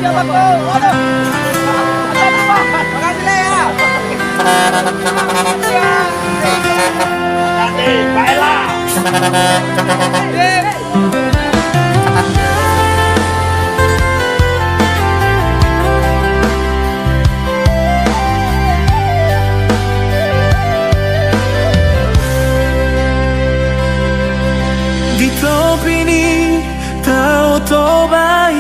siapa kau? Waduh. Makasih Le ya. Nanti, baiklah. Di tempat ini tahu tobai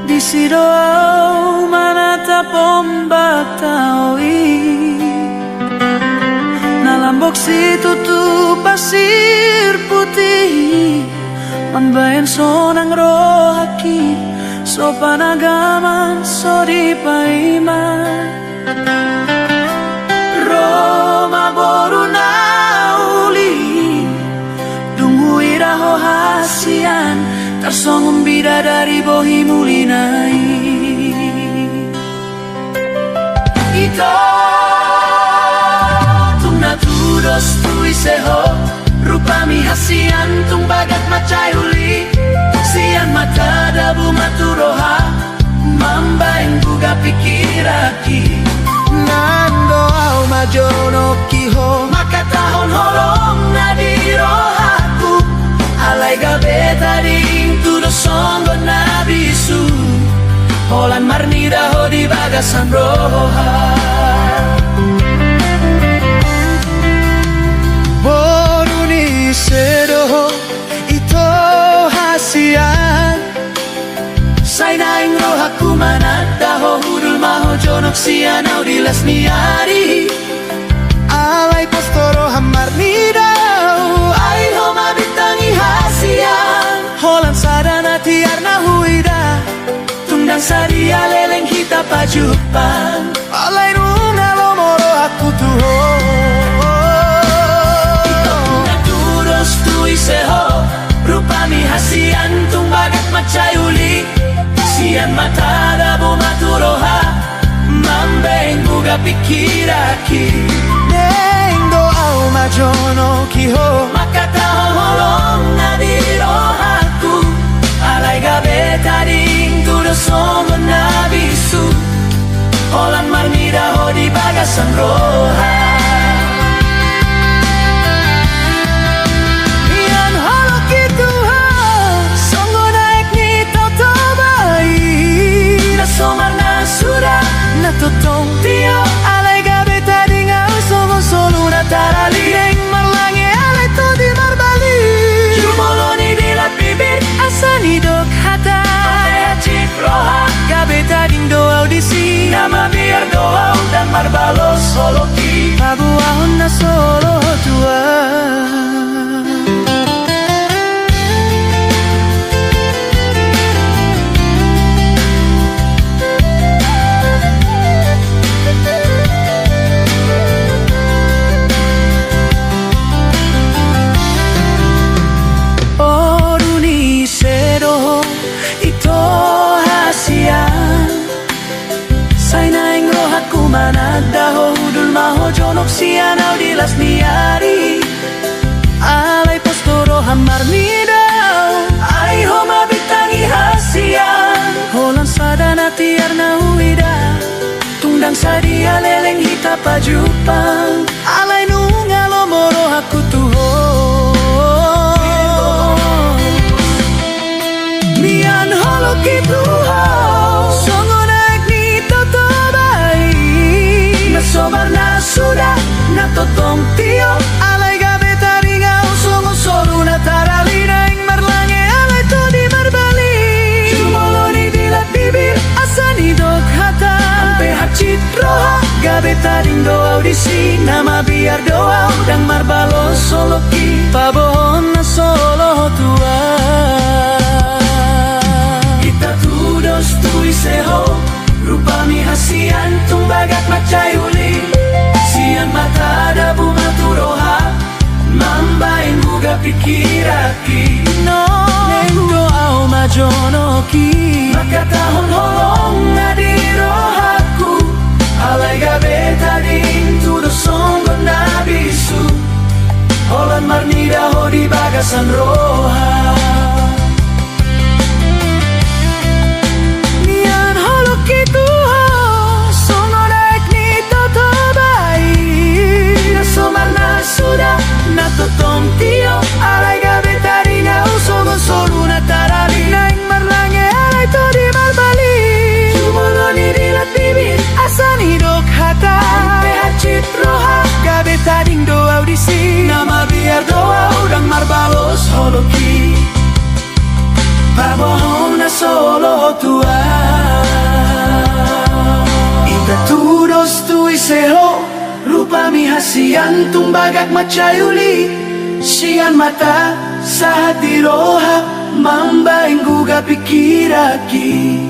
di sidoau mana tapombak taui nalambok si tutup pasir putih mambayan sonang rohaki sopan agaman sodi paiman Roma boruna hasian tersongong bidadari bohi mulinai ito tung natudos tui seho rupami hasian tung bagat macayuli sian mata dabu maturoha mambaing buga pikiraki nando au majono kiho maka tahun holong nadirohaku alay gabi taring tudo songgo nabisu Holan marnida ho di bagasan roha Boruni sedoho ito hasian Say naing roha kumanada ho hudul maho jonok sianaw dilas niari Alay pastoro hamarnida ay ho mabitangi hasian Holan sadana tiar na huida Tungdang sadia leleng kita pajupan Alay nunga lomoro aku tuho Ito naturos tui seho Rupami hasian tung bagat macayuli Sian mata dabo maturoha Mambeng buga pikiraki Neng doau majono kiho Makataho holong nadirohaku Alay gabe taring tudo songo nabisu Holan marmida ho di bagasan roha Iyan holo kitu ha Songo naik ni toto bai Nasomar na sudah Natotong tio Alay gabe taring au songo solu na tarali Neng marlangi alay to di marbali Jumoloni dilat bibir Asani dok hata Patea cip roha Gabe tading doa audisi Nama biar doa dan marbalo solo ki Pabuahon na solo tua Manadaho hudul maho jonok sianaw dilas niari Alay postoro hamar nidaw Ay ho mabitangi hasian Holan sadana tiar na huida Tungdang sadia leleng hita pajupang Alay nunga lomoro aku tuho Mian holo kituho Songo naik ni toto Sobar na sudah natotong tio Alay gabe taringau songo solu na tarali Naing marlange alay to di marbali Jumoloni dilat bibir asani dok hata Ampe hacit roha gabe taring doa audisi Nama biar doa udang marbalo solo ki Pabohon na solo tua Kita tudos tui seho Rupami hasian tung bagat macayuli Sian mata dabu maturoha Mambain buga pikiraki Neng doau majonoki Maka tahun holong nadirohaku Alay gabe tading tudo songgo nabisu Holan marnida ho di bagasan roha Tuhan. Ita tudos tu iseho, rupa mi hasian tumbagak macayuli, sian mata sa hati roha, mambaing guga pikiraki.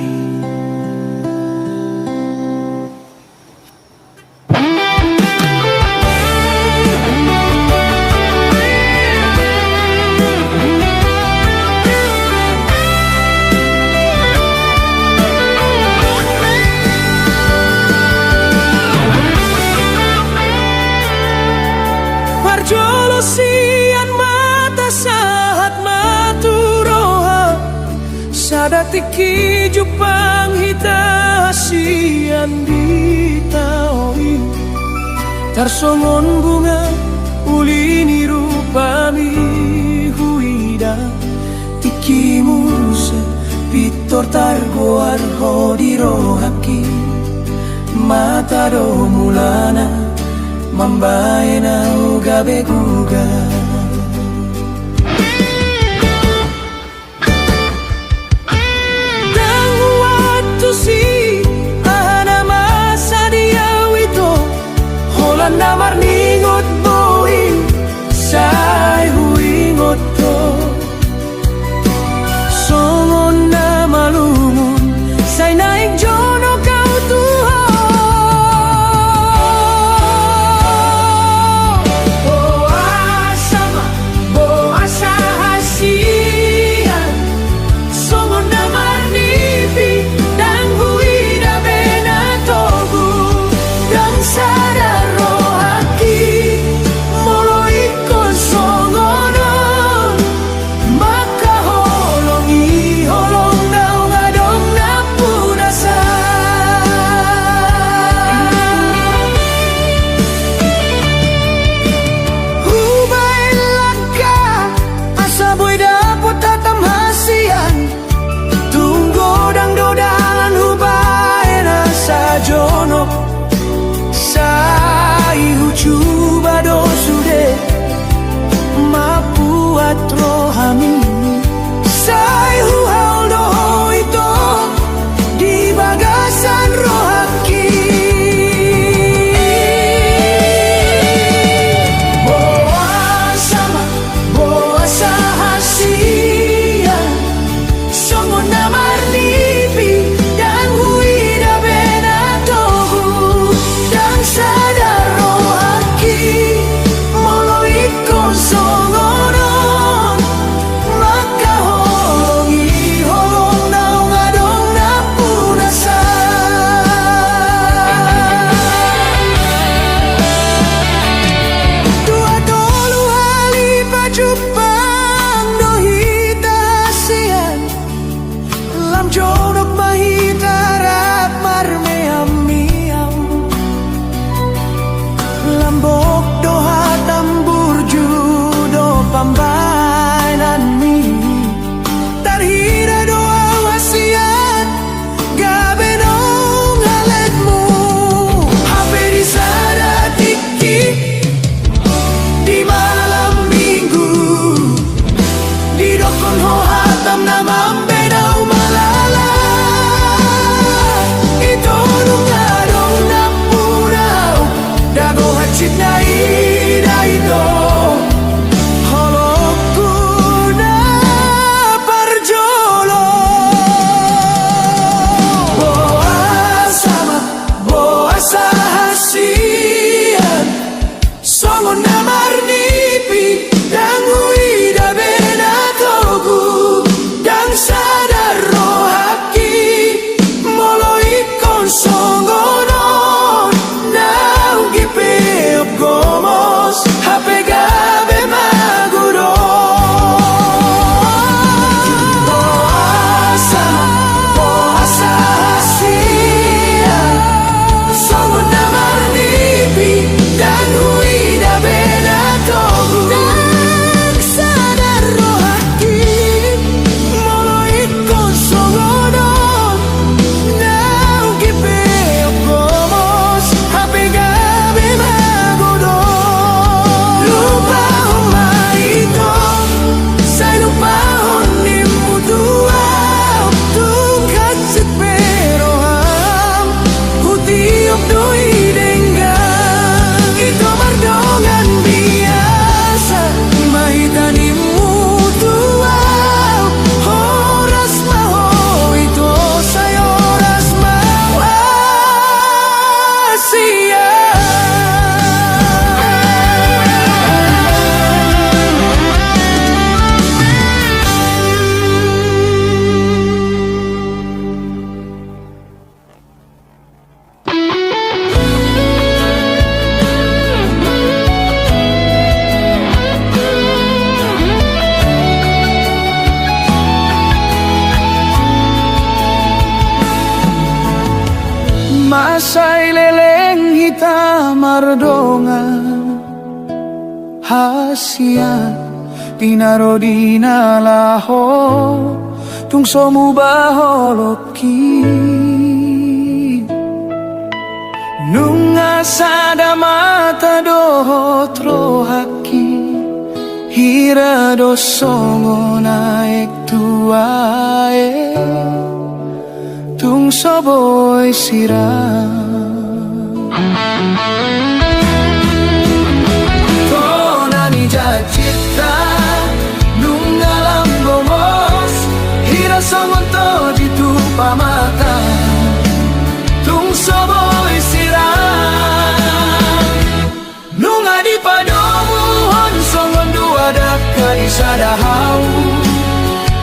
Jolosian mata saat maturoha sadatiki jupang hita sian di taoi tarsongon bunga ulini rupami huida tiki muruse pitor targoar hodirohaki mata do mulana mambae na ugabe guga. Dan waktu si ahana masa dia wito holan namar ningot boin say huingot to songon na malungun say naik jono kau Tuhan. say leleng hitam mardongan hasian pinaro di nalaho tung somu baholoki nunga sada mata dohotro haki hira dosongo naik tuae tung soboy sirang tonani jacita nung alam gomos hira songon to di tupa mata tung soboy sirang nung adi padomu hon songon dua daka di sadahau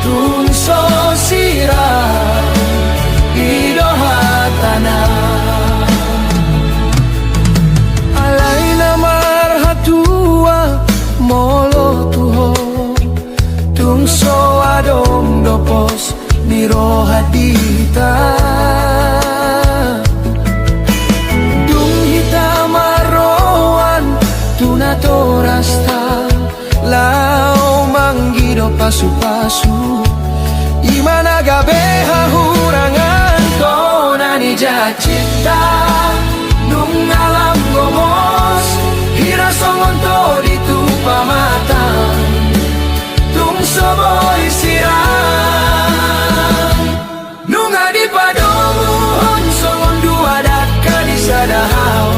tung so sirang idohatana alay na marhatua molo tuho tung so adong dopos nirohadita tung hita maroan tunatorasta lao manggido pasu-pasu imana gabe hahurangan tonani jacita nung alam gomos hira songon to di tupa mata tung soboy sirang nung adi padomu hon songon dua daka di sadahau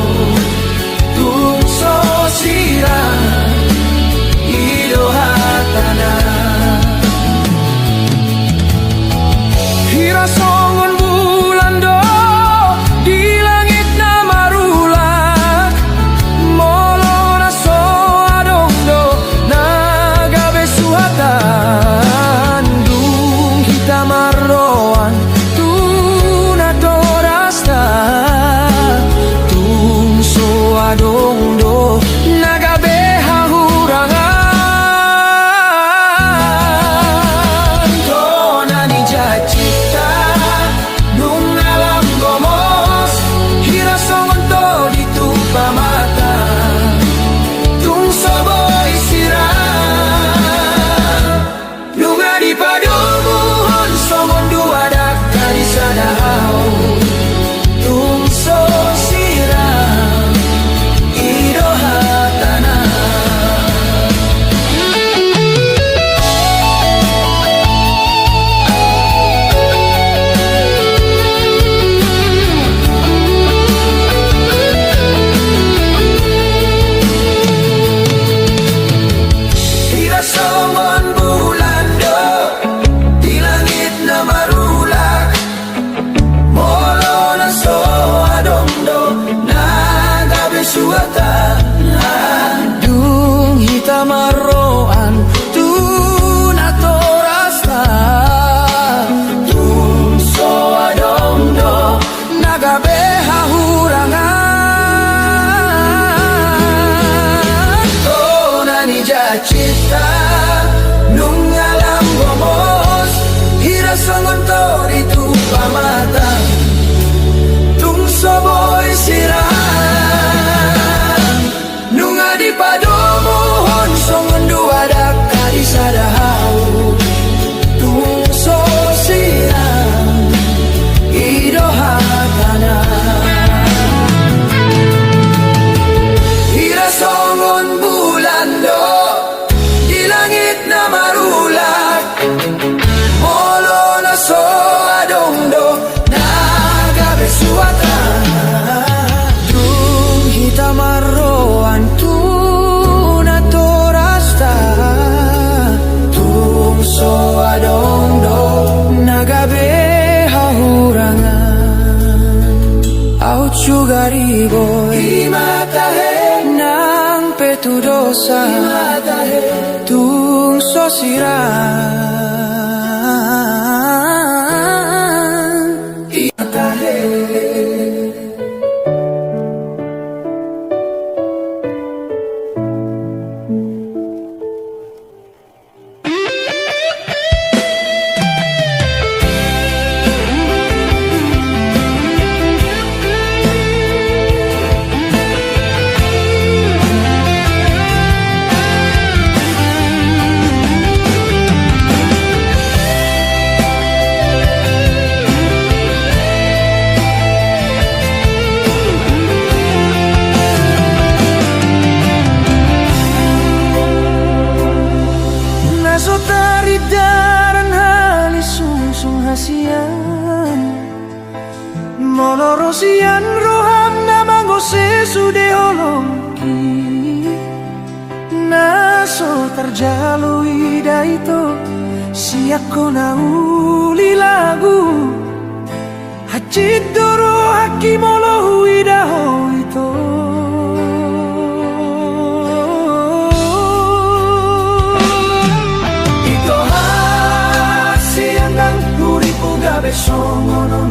tung so sirang idohatana hira songon bulan do di langit na marulak molo na so adong do nagabe suhatan dung hita marroan tunatorasta tung so adong do nagabe hahurangan tonani jacita nung alam gomos hira songon to di tupa mata tung soboy sirang nung adi padomu hon songon dua daka di sadahau tung so sirang idohatana hira songon bulan do di langit na marulak molo na so adong do nagabe suatan dung hita marroan tunatorasta tung so adong do nagabe hahurangan tonani jacita nung alam gomos hira songon to di tupa mata tung soboy sirang nung adi padomu hon songon dua daka di sadahau tung so sirang idohatana hira songon bulan do di langit na marulak molo na so adong do nagabe suatan dung hita marroan tunatorasta tung so adong do nagabe hahurangan au chugariboy imatahe nang petudosa imatahe tung so sirang imatahe Molorosian roham namanggo sesude holong naso terjalui daito siako na uli lagu hacit doro haki molo huida hoito ito hasian ng uripo gabe songonon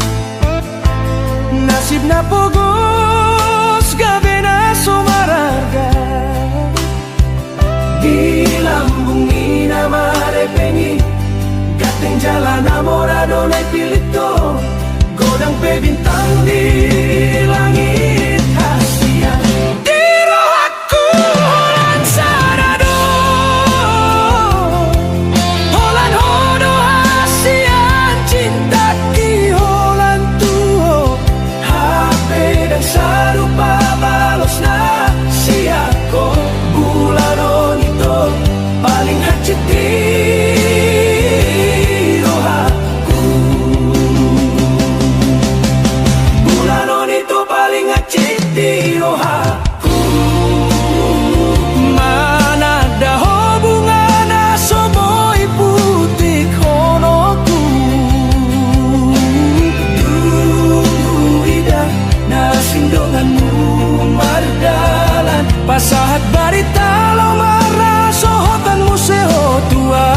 nasib na pogos gabe na sumararga di lambung na marepengi gateng jalan namorado na pilito godang pe bintang di langit hasian di rohaku holan sarado holan hodo hasian cinta ki holan tuho hape dan sarupa balos na siako bulanon ito paling hacit di rohaku bulanon ito paling hacit di rohaku managdaho bunga na somoy putik honoku duida na sindonganmu mardalan pasahat barita lo maraso hotanmu seho tua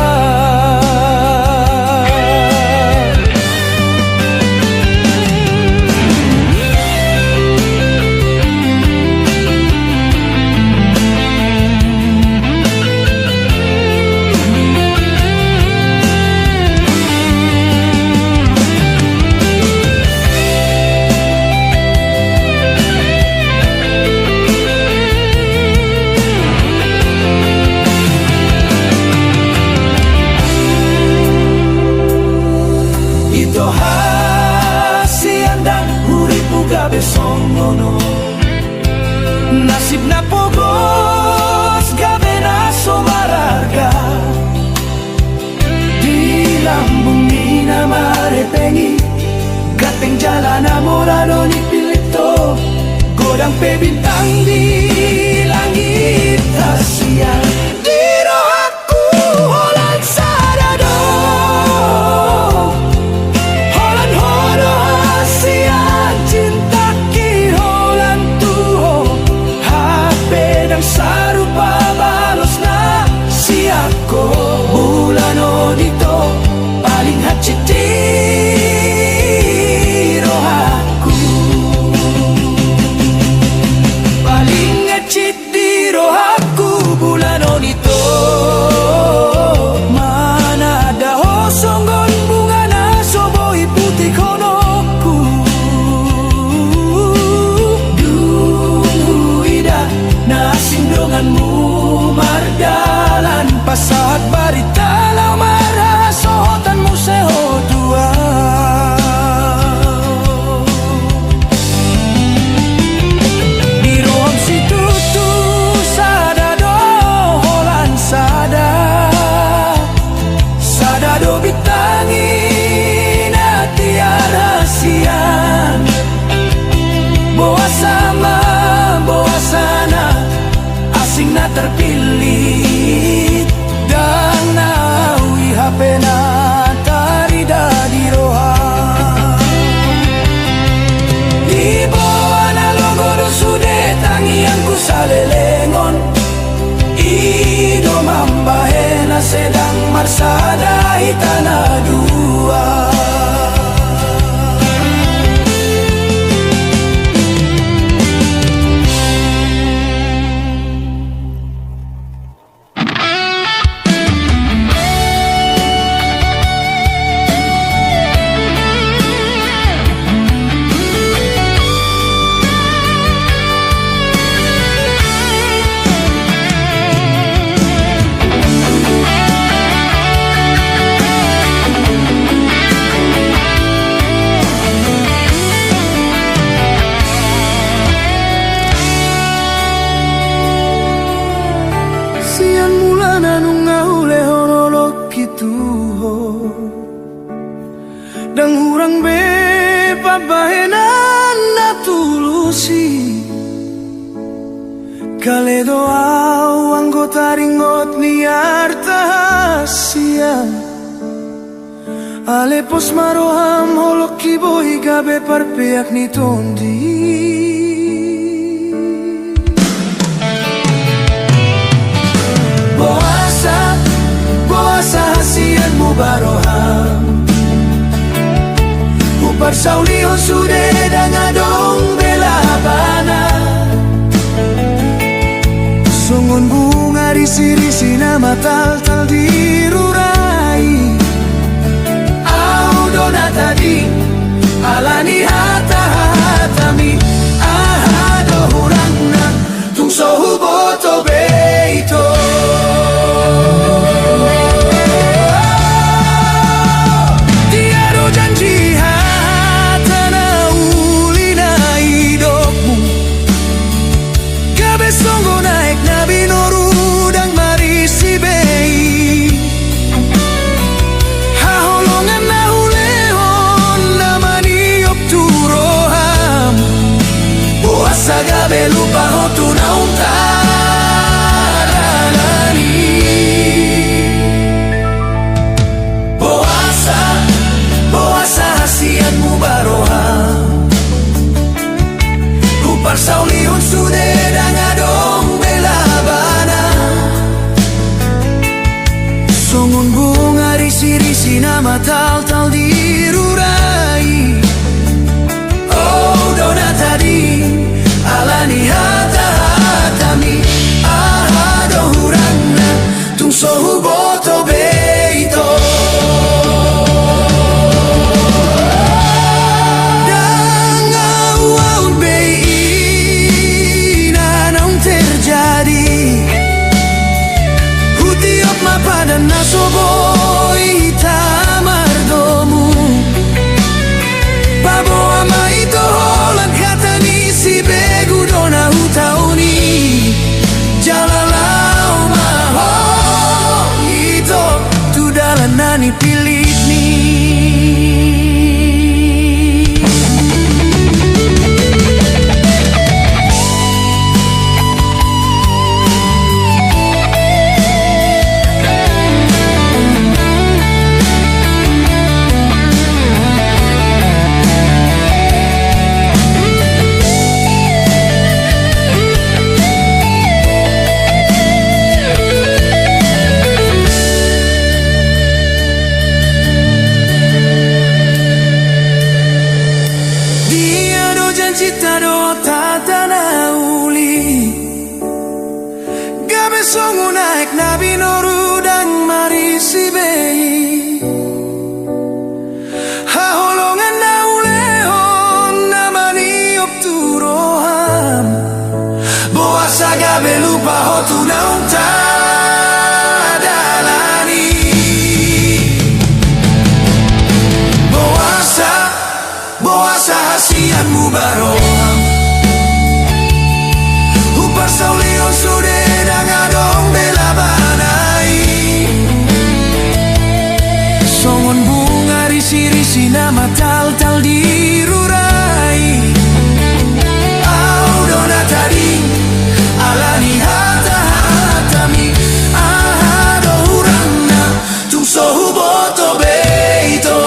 ito hasian dan uripu gabe songono nasib na pogos gabe na sumararga di lambung na marepengi gateng jalan namorado ni pilito godang pe bintang di langit hasian di rohaku holan sarado holan hodo hasian cinta ki holan tuho hape dan sarupa balos na siako bulanon ito paling hacit di rohaku paling hacit di rohaku bulanon ito mana daho songgon bunga na soboy putik honoku duida na sindonganmu mardalan pasahat barita lau marah sohotanmu seho tua di ruang situ tu sadado holan sadado bitangi na tiara hasian bawa sama bawa sana asing na terpilih dan nawi hape na tarida di roha di bawah na logo do sude tangian ku salelengon ido mambahena sedang marsada hitana dua Dang hurang be pabahenan na tulusi Kaledo ang gotaringot ni Artahasia Alepos maroham holok kiboy gabe parpeak ni tondi Boasa hasian mu baroham Upar saulihon sude dangadong belabana Sungun bunga risi-risi nama tal-tal dirurai Au dona tadi alani hata-hatami Ahado hurangna tung sohu boto beito Gabe lupa hotu na untarani Boasa hasian mu baroham Upar saulihon sude dangadong belabana Songun bunga risi-risi nama tal-tal dirurai Oh dona tadi alani hata-hatami ahado hurangna tung sohu boto beito dan awal beina naung terjadi hutiop mapadan nasoboi tamardomu babo ama itu holan kata ni si begu dona hutauni jalalau maho itu tu dalan nani pilit ni Cita do tatana uli Gabe songu naik nabi noru dan marisi bei Haholongan na ulehon namani opturoham Boasa gabe lupa hotu na untadalani Boasa hasian mu baroham Upar saulihon sude dangadong belabanai Songon bunga risi-risi nama tal-tal dirurai Au dona tadi alani hata-hatami ahado hurangna tung sohu boto beito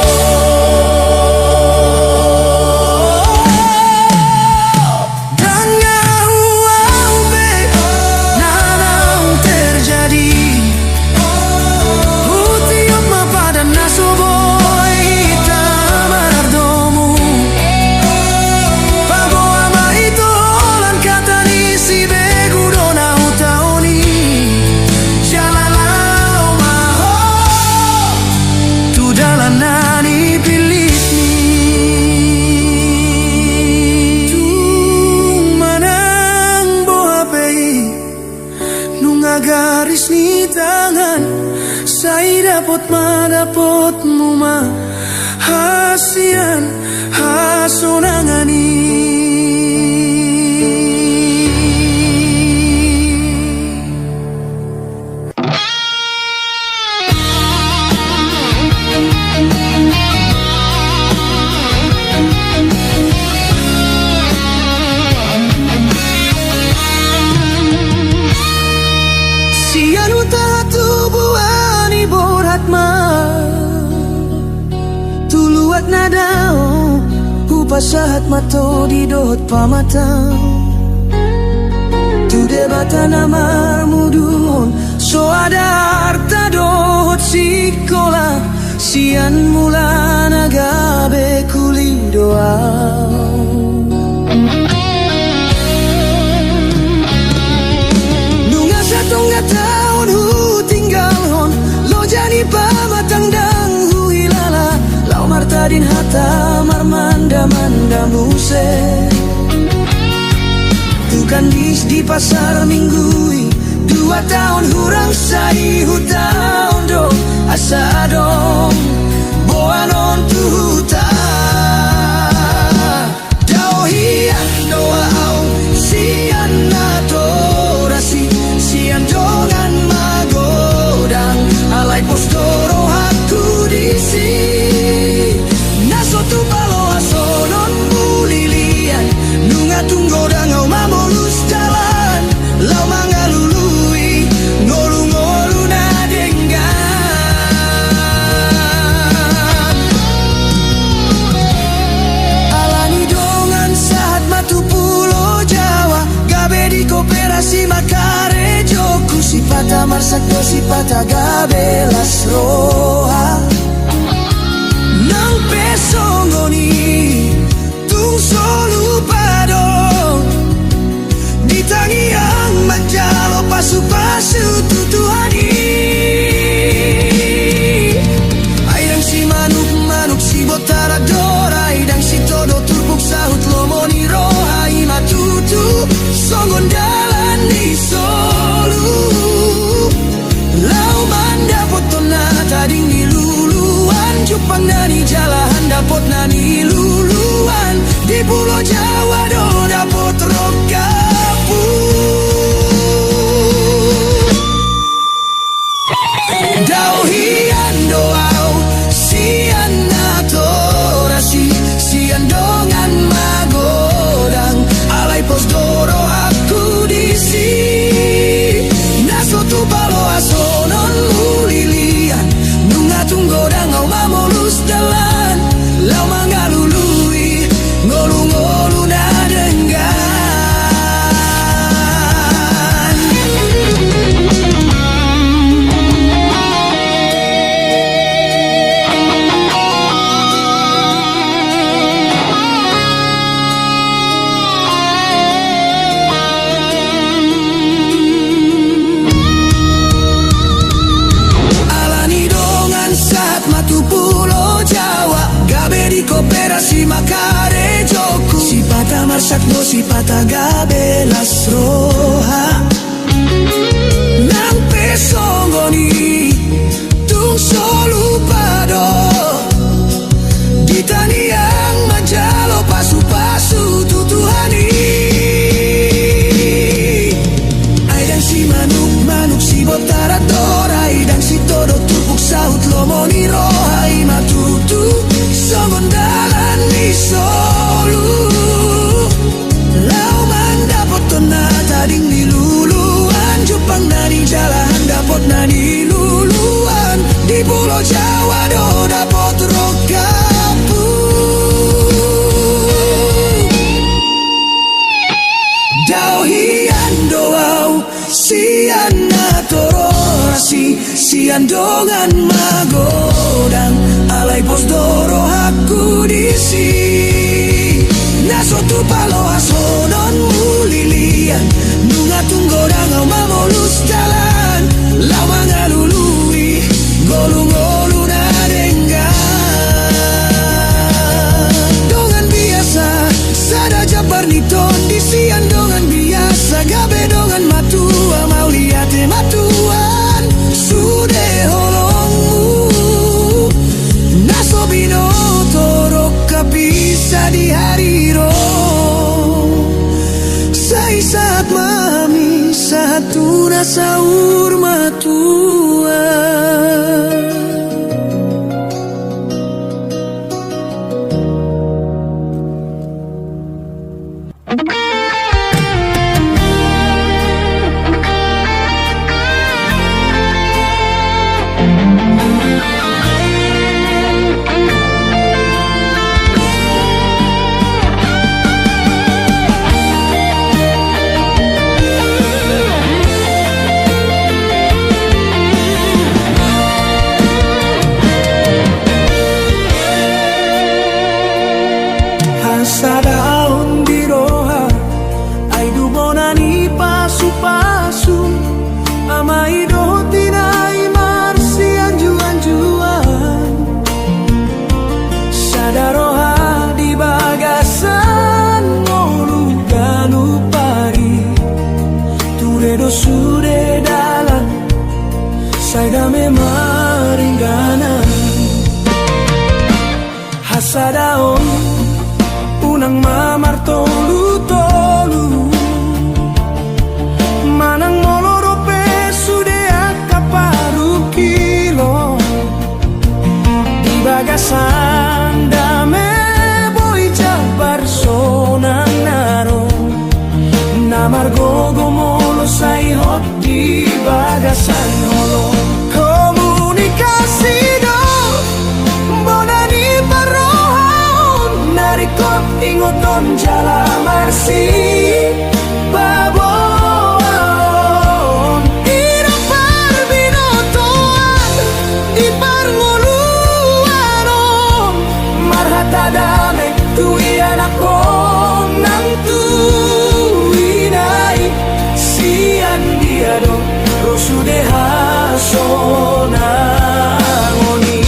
garis ni tangan Saya dapat madapot mo mahasian hasonangani suat nadao upasahat mato di dohot pamatang tu debata namar muduhon so ada harta dohot sikola sian mula nagabe kuli doa nunga satongga tahun hu tinggal hon lo jani pamatang dang hu hilala lau martadin hata marmanda manda muse tukan di pasar minggui 2 tahun hurang sai hutang do asa dong boanon tu huta dau hian doa au sian nato rasi sian dongan magodang alai postoro hatu disi naso tu palo asonon mulilian nunga tunggo dangau mamolus jalan lau mangalului ngolu-ngolu na denggan alani dongan saat matu pulau Jawa gabe di koperasi makare joku sipata marsakdo sipata gabe las roha nang pesongoni tung solu padong ditangi yang manjalo pasu-pasu tutuhani airang si manuk si botara dora idang si todo turbuk sahut lomoni roha imatutu songon dalan di solu lau manda potona tading di luluan jupang nani jalahan dapot nani luluan di pulau Jawa do dapot rokapu dau hian doau sian nato rasi sian dongan magodang alai pos doro aku disi naso tu palo asonon mulilian nunga tunggo dangau mamolus jalan lau mangalului ngolu-ngolu na denggan alani dongan saat matu pulau Jawa gabe di koperasi makare joku sipata marsakno sipata gabe las roha nang pesongoni tung solu pado ditani yang manjalo pasu-pasu tutuhani aidang si manuk si botara dora idang si todo tupuk saut lomoni roha imatutu songon dalan di solu lau manda potona tading di luluan jupang nani jalan dapot nani luluan di pulau Jawa do dapot rokapu dau hian doau sian natoro rasi sian dongan magodang alai pos doro aku disi naso tu palo asonon mulilian nunga tunggo dangau mamolus jalan lau mangalului ngolu-ngolu na denggan dongan biasa sada japar niton disian dongan biasa gabe dongan matua mau liate matuan sude holongmu naso binoto roka bisa di hariro sai saat mami satu rasa urmatua Hasadaon di roha ay dubonani pasu-pasu amai dotinai marsi anjuan-juan sadaroha di bagasan ngolu galupari turedo sude dalam saidame maringgana hasadaon unang mamar tolu-tolu manang molorope sude akaparu kilo di bagasan dame boy jabar sonang naro namar gogo molo say hot di bagasan holo komunikasi do bonani parohon narikot ingoton jala marsi babon ira parbinotoan di parngoluano marhata dame tui anako nang tuinai sian dia do rosude hasonangoni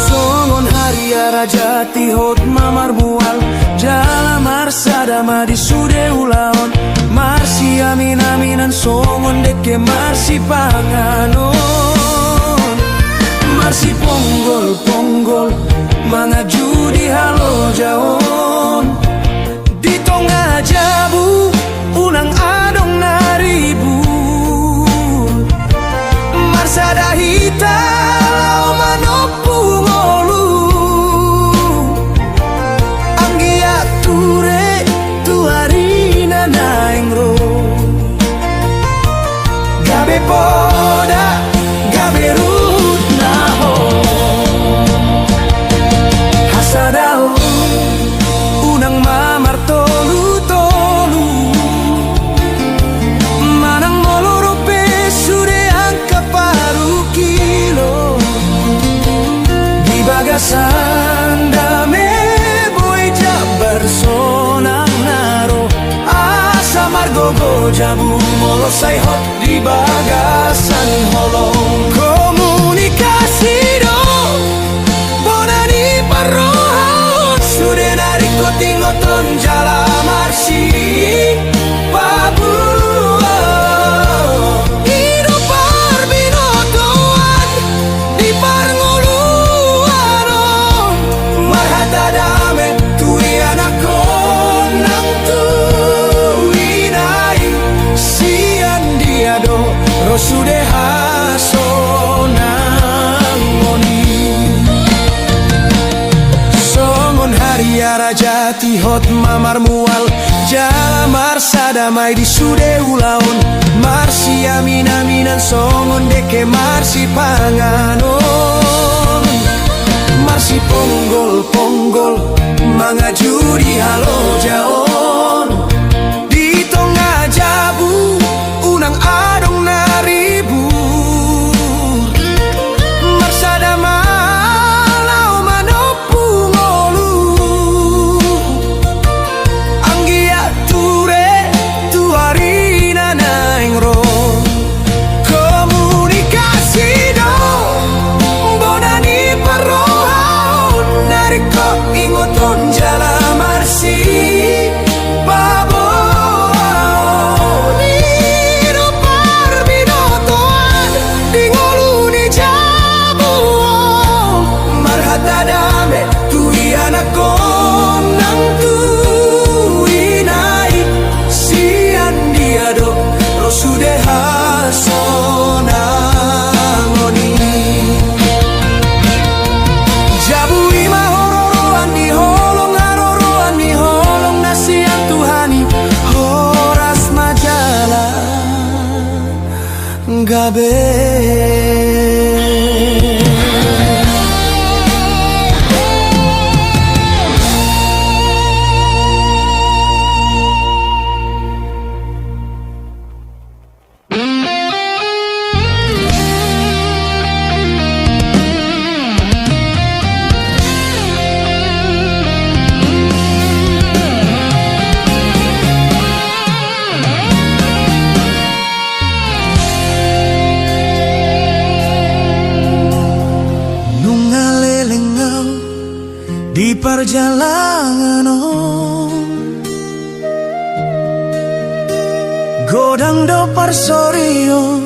songon haria rajati hot mamar mual jala marsada madi sude ulaon marsi amin aminan songon deke marsi panganon marsi ponggol ponggol mangaju di halo jaon di tonga jabu unang adong naribu marsada hita lao manopu ngolu anggia ture tuarina naingro gabe poda gabe rut naho hasadao unang mamar tolu-tolu manang molorope sude angka paru kilo di bagasan dame boy jabar sonang naro asa margogo jabu molo say hot di bagasan holong komunikasi do bonani parohon sude nariko tingoton jala marsi Papua iro parbinotoan di parngoluano marhata dame tui anako nang tuinai sian dia do rosude hasonangoni songon haria rajati hot mamar mual jala marsada mai di sude ulaon marsi amin aminan songon deke marsi panganon marsi ponggol ponggol mangaju di halo jaon di tonga jabu unang adong naribu marsada malau manopu ngolu anggia ture tuarina naingro komunikasi do bonani parohon nariko ingoton jala marsi babon iro parbinotoan di ngoluni jabu marhata dame tui anako nang tuinai sian dia do rosude hasonangoni jabu ima hororoan di holong aroroan di holong nasian Tuhani horas majala gabe di perjalanan godang do parsorio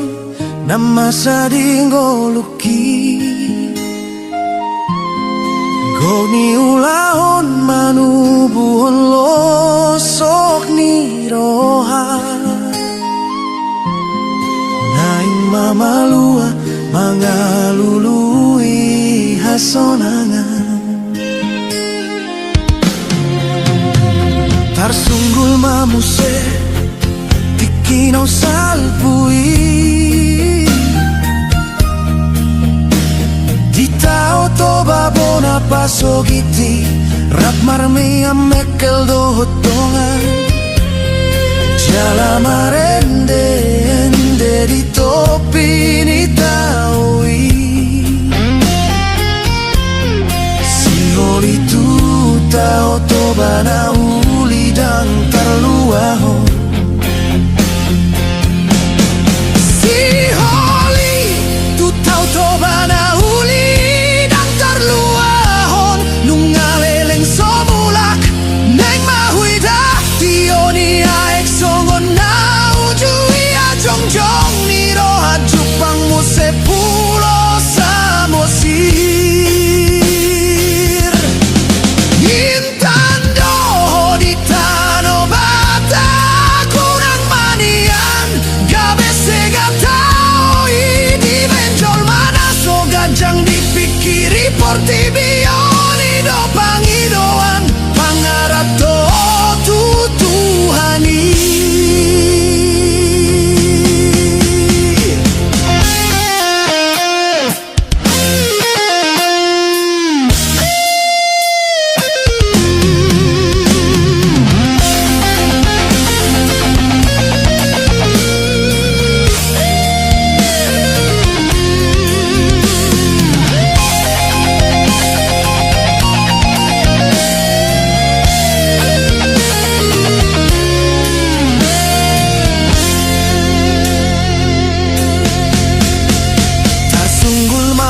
nama sadingo luki goni ulahon manubuhon losok ni roha naing mamalua mangalului hasonangan tarsunggul mamuse tikinaw salpui di tao to babona pasogiti rap marmi amekel do hotongan jala marende ende di topi ni taui si holi tu tao to bana uli dang terluaho si holi tu tao to bana uli dang terluahon nungaleleng somulak neng mahuida tioni aek songon nau jui jongjong ni roha jupang mo se pulo samosir intando di tano bata kurang manian gabe sega tau di benjol mana so gajang dipikiri porti bioni do pangidoan pangarap do tutuhani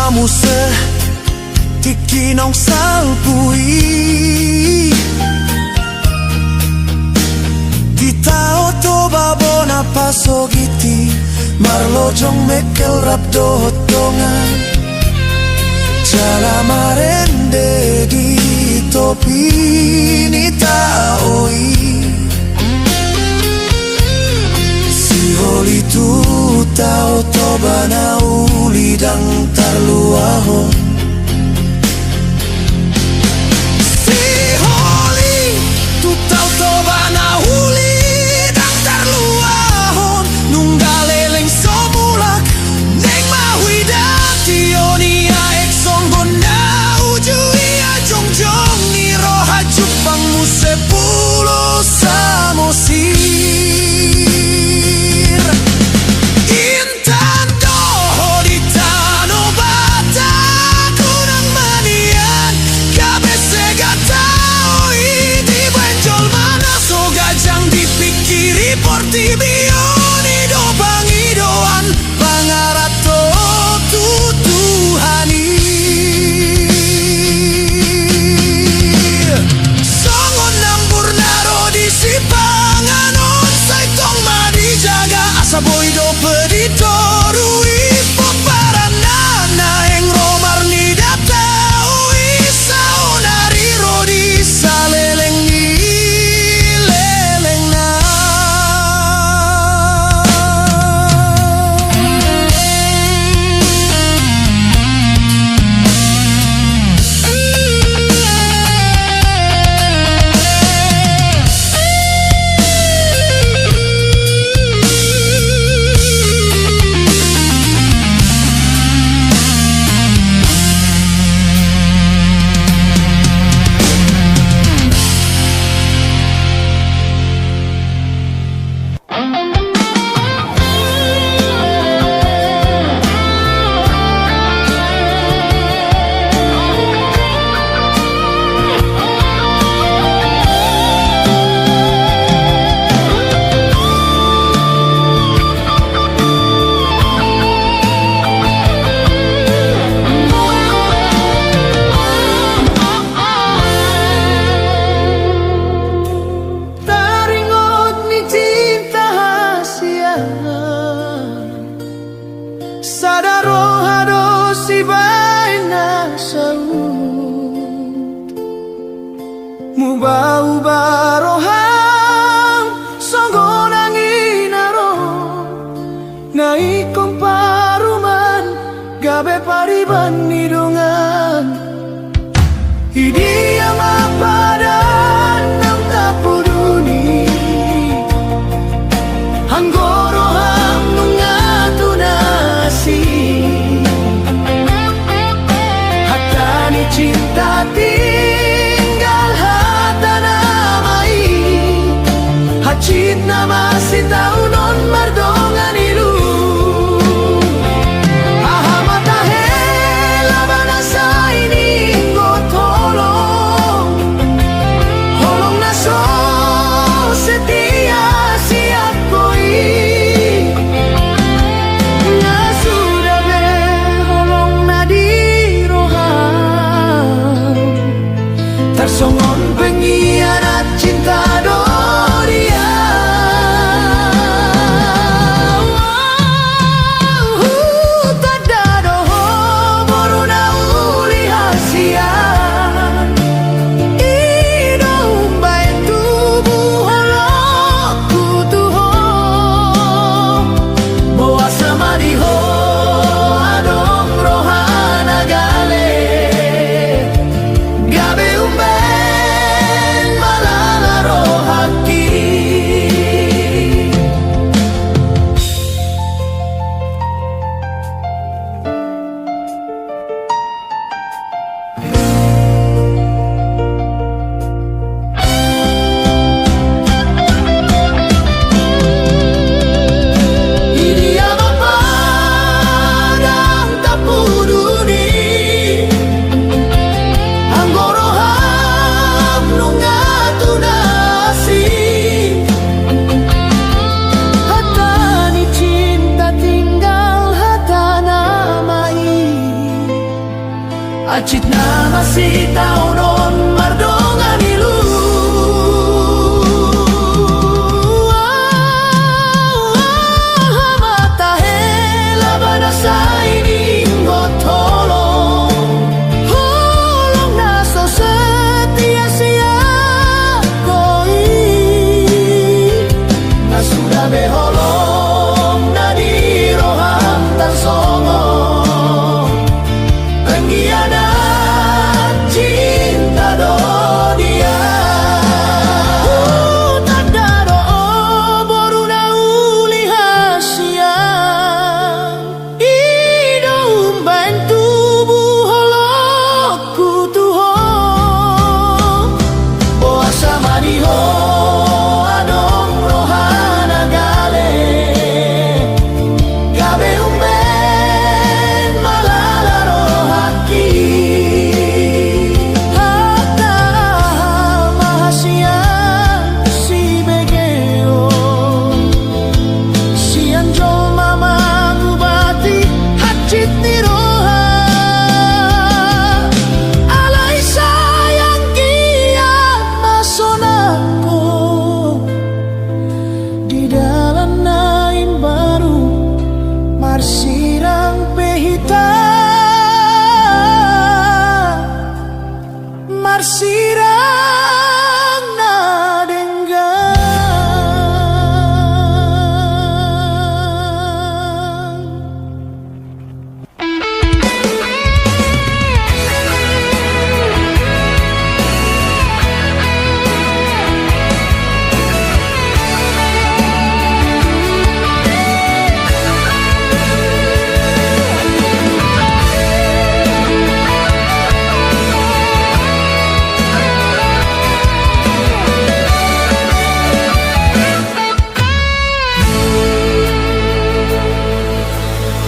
muse tikinong salpui di tao to babona pasogiti marlojong mekel rap do hotongan jala marende di topi ni taoi si holi tu tao to bana uli dang tarluaho si holi tu tao to bana uli dang tarluahon nunggaleleng somulak neng mahuida tioni aek songgon nau jui jongjong ni roha jupang mu sepulo samosir intando di tano bata kurang manian gabe sega tau di benjol mana so gajang dipikiri porti bioni do pangidoan pangarato tutuhani songon nambur banidungan Idi yang mapadan ng tapuduni Hanggoro ham nunga tunasi Hatani cinta tinggal hata namai Hacit nama si taunon mardongan ilu Songon pengkhianat cinta Doria Tada doho moruna uli hasian Ido umbai tubuh holokku tuho Boa samadiho adong rohana gale Gabe umbai Acit nama si taunon mardongan ilu Mata hela banasa ini ngotolong Holong naso setia siap koi Nasudah beholong nadi roham tan songo Pengkhianat cinta Doria Tada doho boruna uli hasian Ido umban tubuh holokku tuho Boa samadiho adong rohana gale Gabe umben malala rohaki Hatta mahasian si begeo Si anjol mama ngubati hacit ni roha Alay sayang kiat masonako Di dalam naim baru Marsirang pehita Marsirang nadenggang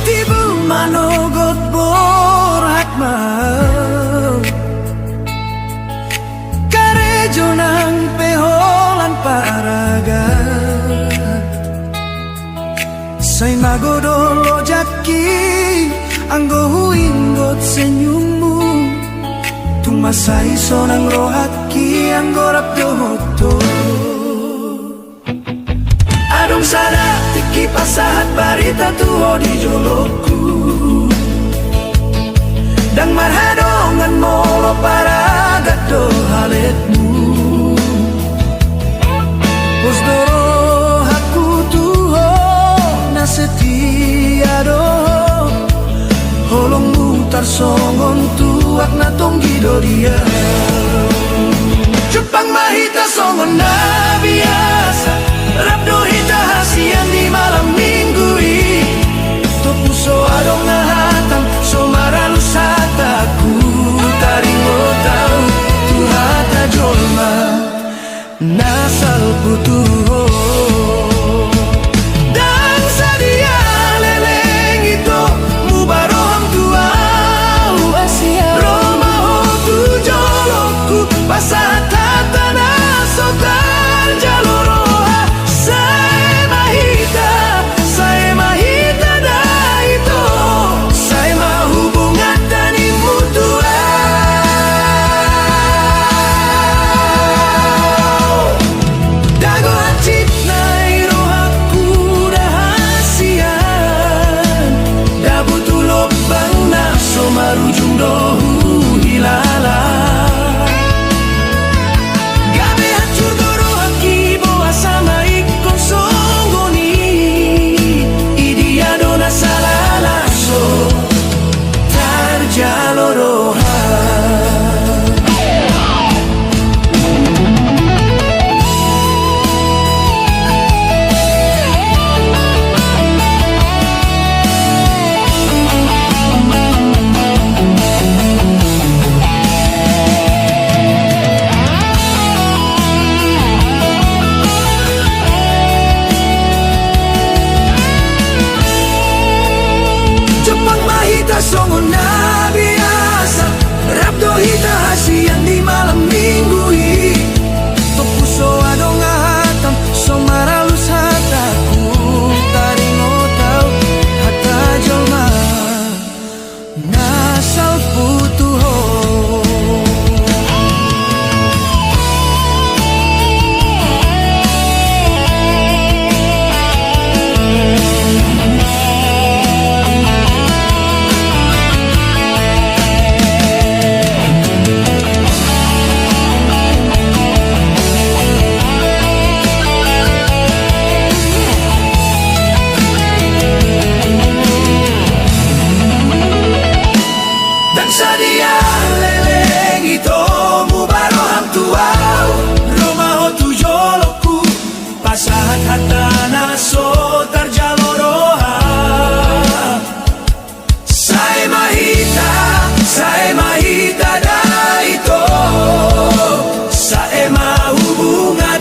Tibu manogot borak mau Karejo nang peholan paraga Say magodolo jaki Anggo huingot senyummu Tumasay sonang rohaki Anggo rapdohoto Adong sada tiki pasahat barita tuho di joloku Dang marhadongan molo para gado haletmu Pusdoro haku tuho na setia do Holong mutar do dia Jepang mahita songon na biasa Rabdo hita hasian di malam minggu To puso adong nahatan So maralu sataku Taringo tau Tuhata jolma Nasal putuho Dan sadia leleng itu Mubaroham tuau Roma ho tu jolokku Pasata tanah sotar jaloroha Saya mahita dah itu Saya mahubungan tani mutua Dago hacit na irohaku dahasian Dabu tulog bang na somarujung dohu hilala Gabe hancur dorohaki boa sama ikon songgoni Idia dona salalaso Tarjaloroha Jepang mahita songon na biasa Rabdo hita hasian di malam minggu To puso adong ahatam So maralus hataku Taringo tau hata jolma Nasal putuho Dan sadia leleng itu Mubaroham tuau Roma ho tu jolokku Pasahat hatana so tarjaloroha Saya mahita dah itu Saya mahubungan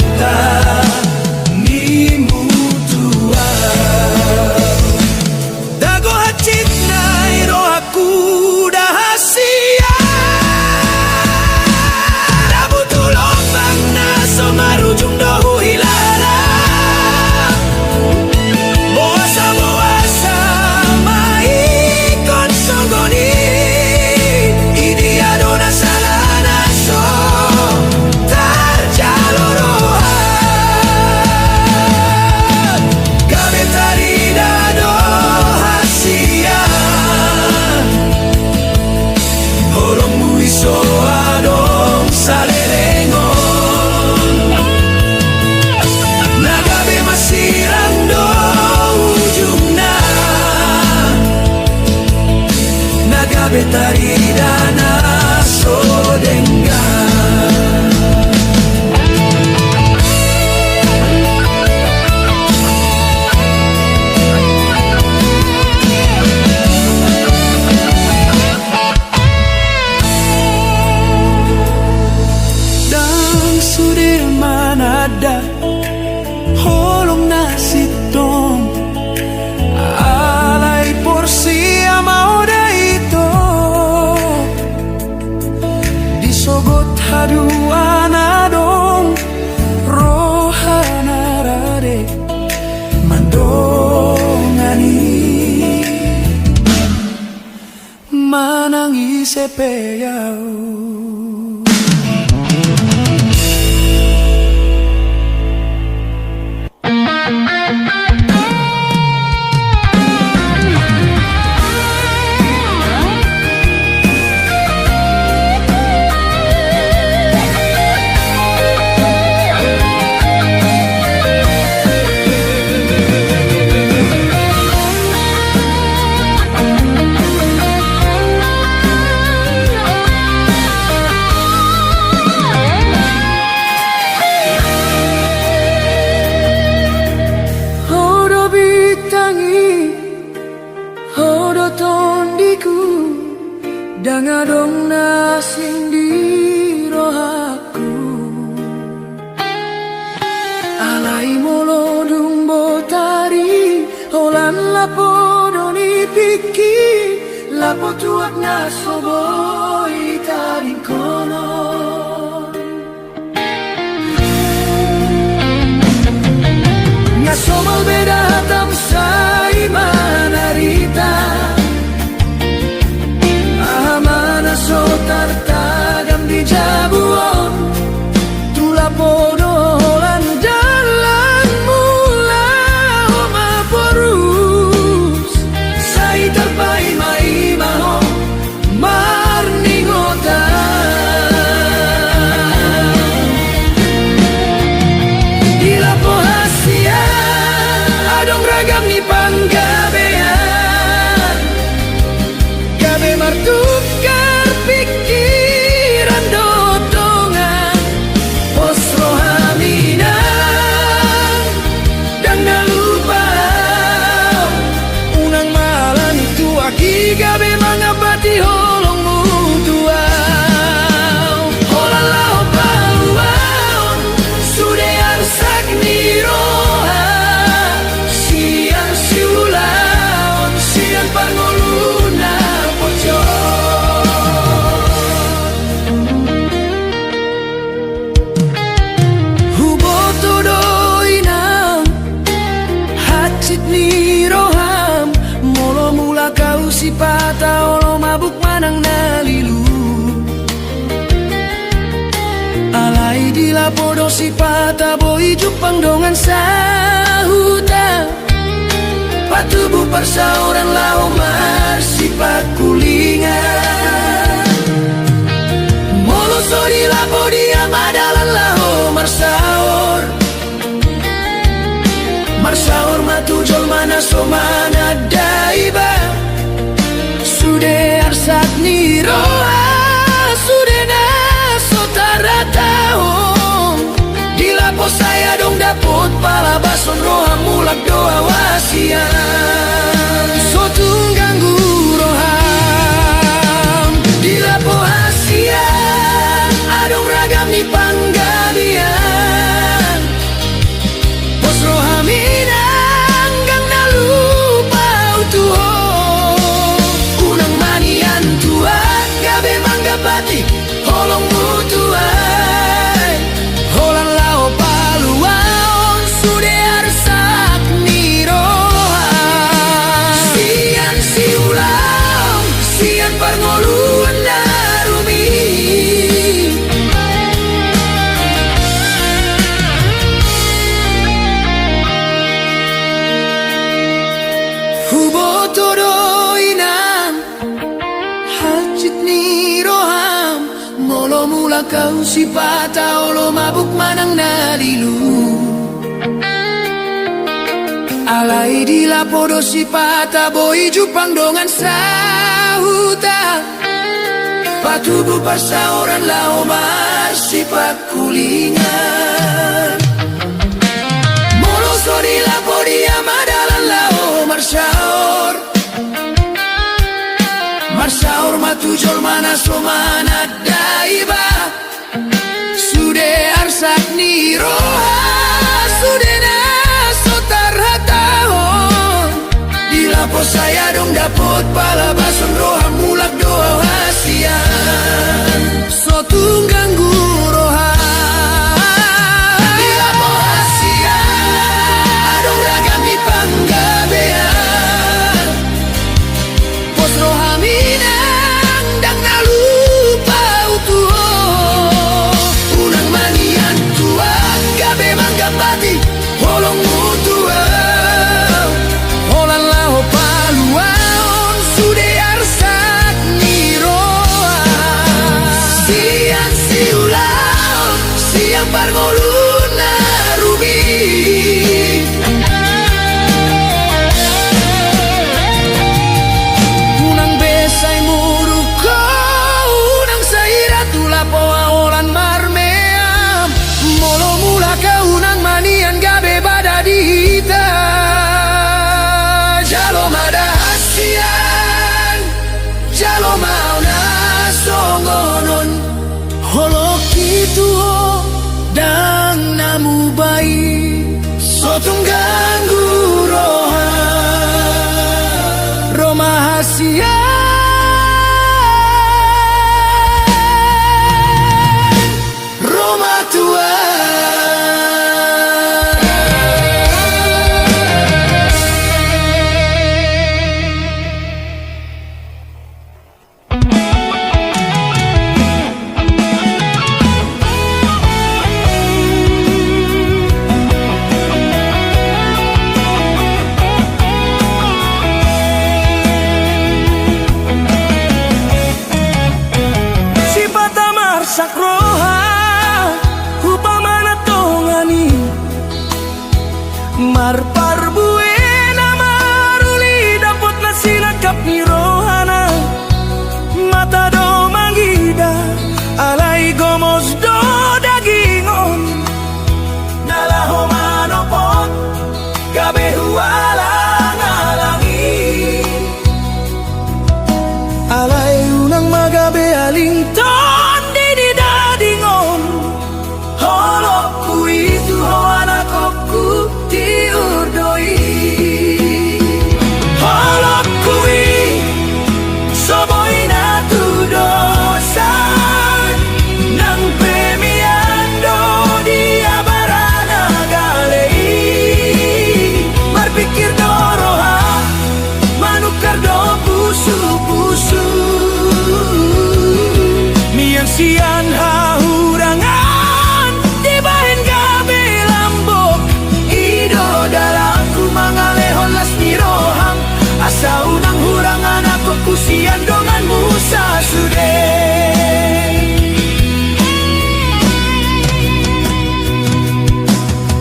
ni mutua Dago hacit na irohaku dahasian Dabu tulog bang na somarujung dohu hilala Boasa maikon songgoni Idia dona salana so tarjaloroha Gabe tarida do hasian Holong muiso adong salerengon Nagabe masirang do ujungna Nagabe tarida na so denggan Dan Sudirman ada holong nasitong alay porsi amau ito disogot haduan adong rohana rade mandongani manangi sepeyau asing di rohaku. Alai molodung botari holan lapo doni piki lapo tuak nasoboi taring kono. Ngasomal beda tam sai manarita amana so tartagam di jabuon tula podo holan dalan mula oma porus sai terpai mai maho marningota ila pohasia adong ragam ni panggabean gabe martukar pikiran dotongan pos rohamina dan nalupa unang malan itu aki gabe mangabati holong mutua holalau paluan sude arsak niroha siang siulaon siang pangoluna pojo huboto doinam hacit niroham molo mula kau sipata olo mabuk manang nalilu alai di lapodo sipata boi jupang dongan sahuta patubu persauran lau mar sipat kulingan molo sori lapo dia madalan lau marsaor marsaor matujol mana somana daiba sude arsat niroha sude na sotaratahong di lapo saya dong dapot pala bason roha mulak doa wasian sotung ganggu roham di lapo hasia adong ragam ni panggalian pos rohaminang gang nalupa utuho unang manian tua gabe manggapati holong mutuai holang lao paluaon sude arsak niroha sian siulang sian parngoluan narumi huboto doinam hacit niroham molo mula kau sipata olo mabuk manang nalilu alai di lapodo sipata boi jupang dongan sahuta patubu pasauran lau mar sipat kulingan molo sori lapo dia madalan lau marsaor marsaor matujol mana somana daiba sude arsak niroha sude na sotarhatahon di lapo saya dong dapot pala bason roha mulak doa hasian sotung ganggu roha di lapo hasia adong ragam ni panggabean pos rohaminang dang nalupa utuho unang manian tua gabe manggapati holong mutua holan lao paluaon sude arsak niroha sian siulaon siang parngoluna rubi unang besay muruko unang saira tulapo aolan marmeam molo mula ka unang manian gabe badadita jalo mada hasian jalo mau na songono Holok itu dang namu bayi Sotung ganggu roha Romahasia Roma tua sakroha upamana tongani marpar buena maruli dapat nasinakap ni rohana mata do manggida alai gomos do dagingon nalaho manopot gabe hualang alangi alai unang magabe alingto sian hahurangan di bahen gabe lambok ido dalangku mangalehon las nirohang asa unang hurangan aku kusian dongan musa sude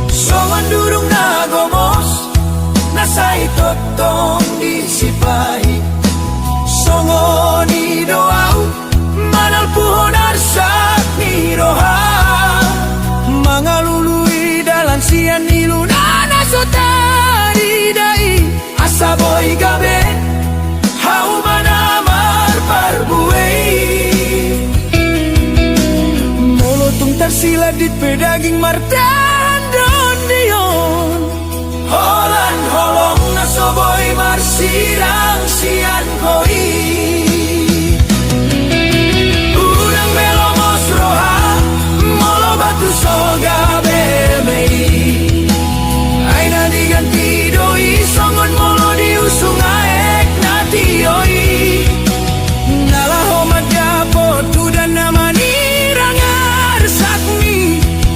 songan durung nagomos nasai totong disipahi songon idoau manal puhonar sak niroha mangalului dalan sian nilunana sotari dai asaboy gabe hau manamar parbuei molotung tersilat di pedaging martan don dion holan holong nasoboy marsirang sian koi soga bemei aina diganti doi songon molo diusung aek nati oi nalaho magapo tudan namani rangar sakmi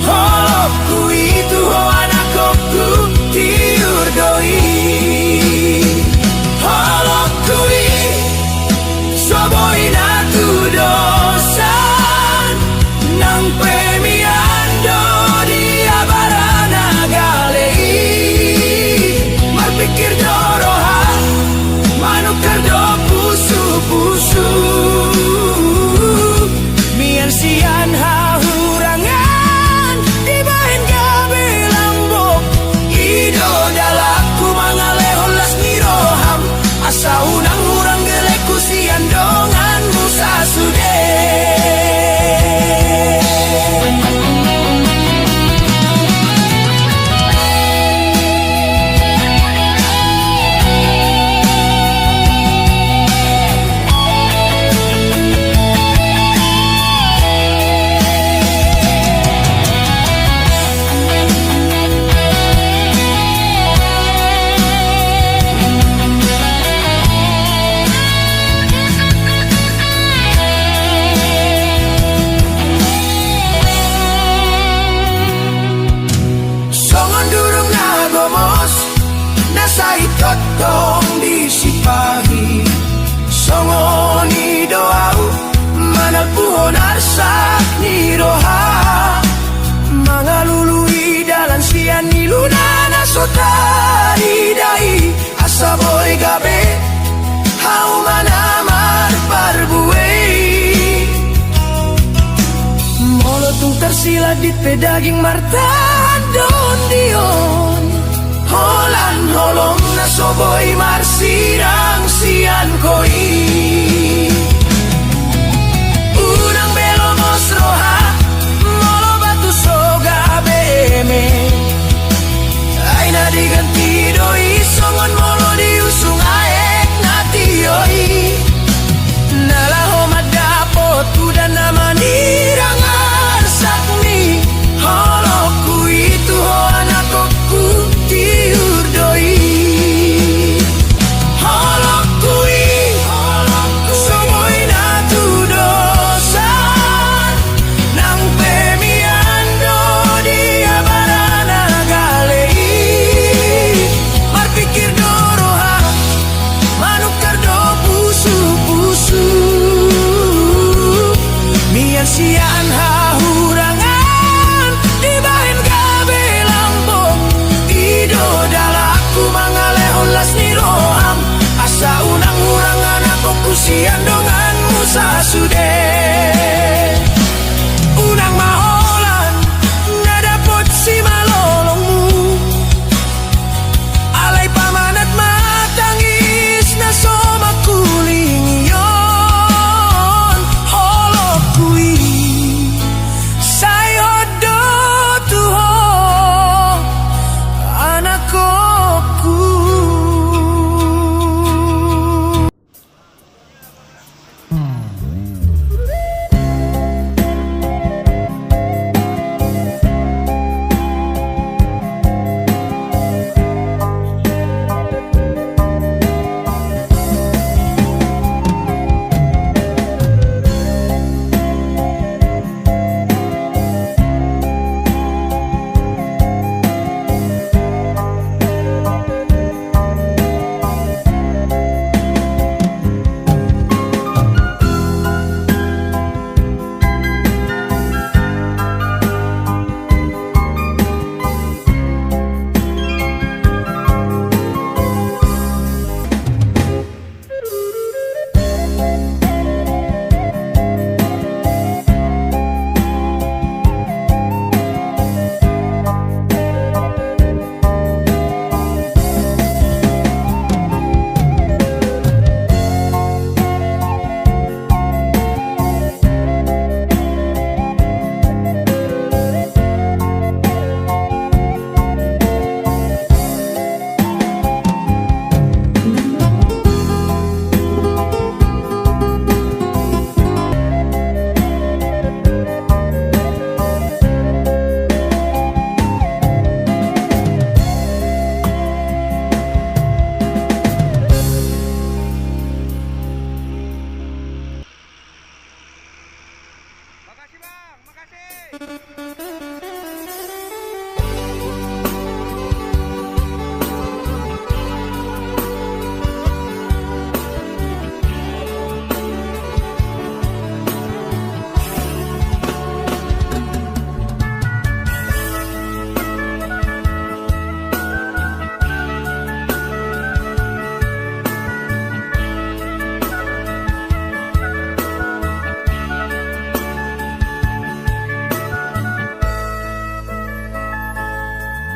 holokku itu ho anakku tiur doi holokku soboi natu dosan nang pemia pikir doroha manukar do pusu-pusu mian sian hahurangan di bahen gabe lambok ido dalaku mangalehon las niroham asa unang hurang geleku sian dongan musa sude totong disipahi songoni doau manal puhonar sak niroha mangalului dalan sian nilunana sotari dai asaboy gabe hau manamar parbuei molotung tersilat di pedaging martan don dion holan holong nasoboy marsirang sian koi unang belomos roha Dengan hahurangan dibahin gabe lambung Ido dalaku mangalehon las niroham Asa unang hurangan aku kusian donganmu sasude Unang maholan nadapot si malolongmu Alay pamanat matangis na somakulingiyon Holokui sayodo tuho anakku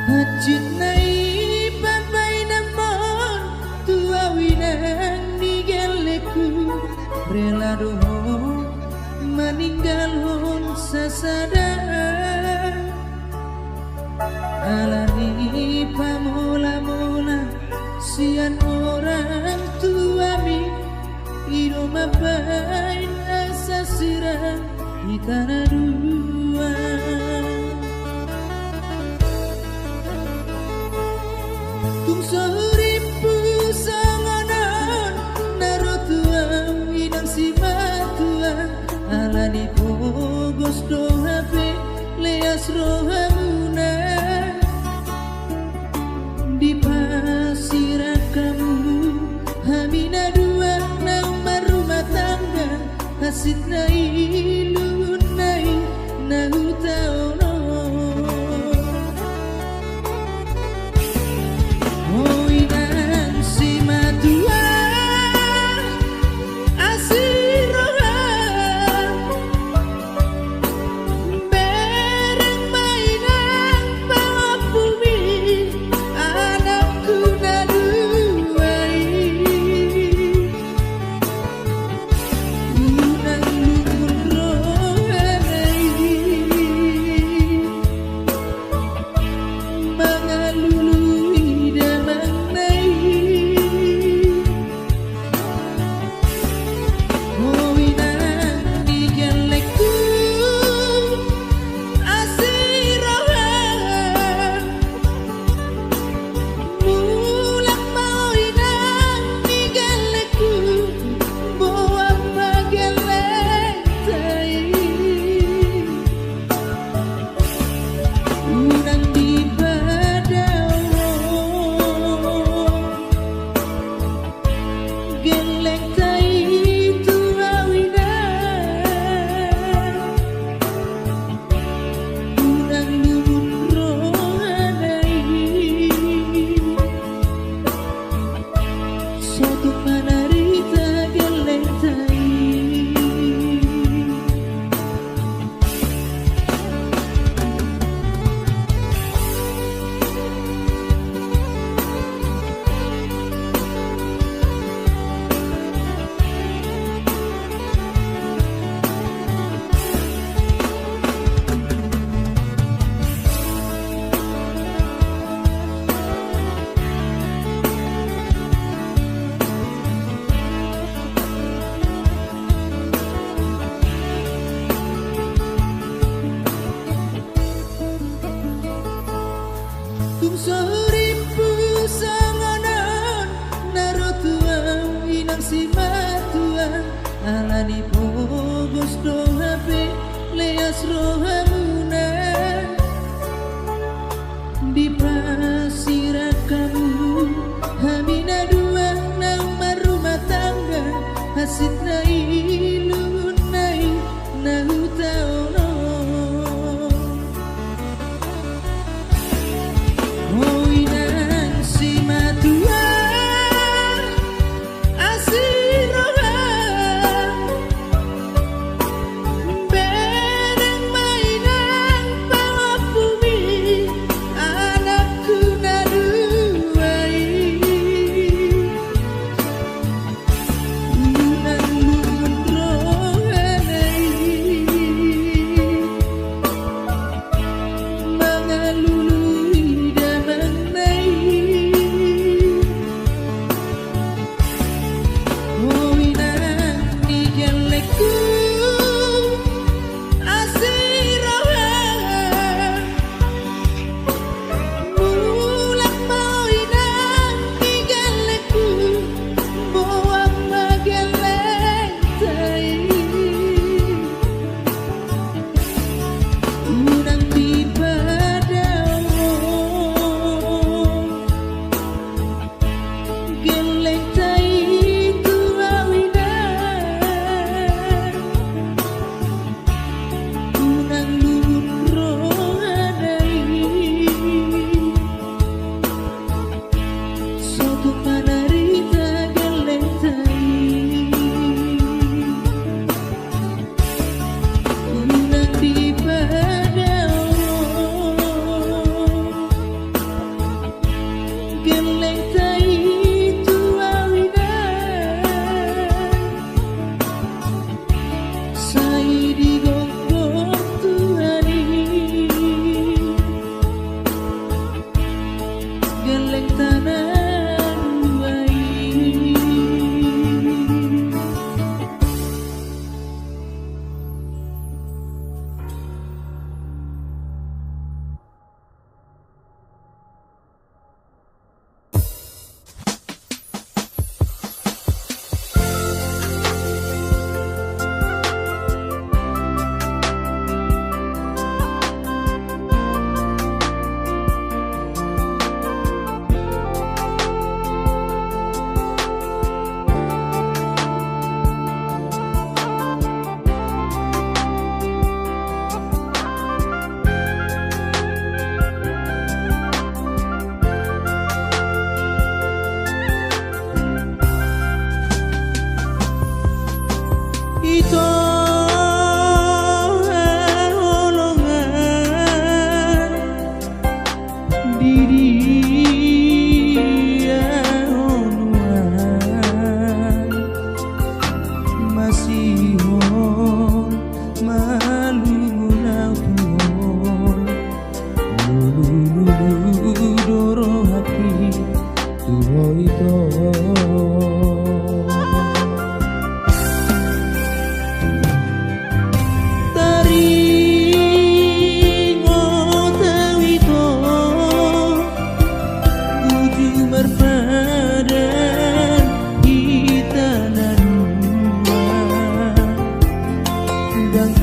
Hajit nai babai namon tua winang nigaleku rela doho meninggal hon sasada alani pamola-mola sian orang tuami ido mabain asa sirah ikana dua Tung sahuripu sanganan narotua inang si matua ala di pogos do hape leas rohamuna di pasiran kamu hamina dua nama rumah tangga hasit nai lunai nahu taono Unang lumun Soripu sanganan narutuang inang si matuang alani pogos do hape leas rohamuna di pasir kamu hamina dua nama rumah tangga hasit na ilun nai nahu taono dan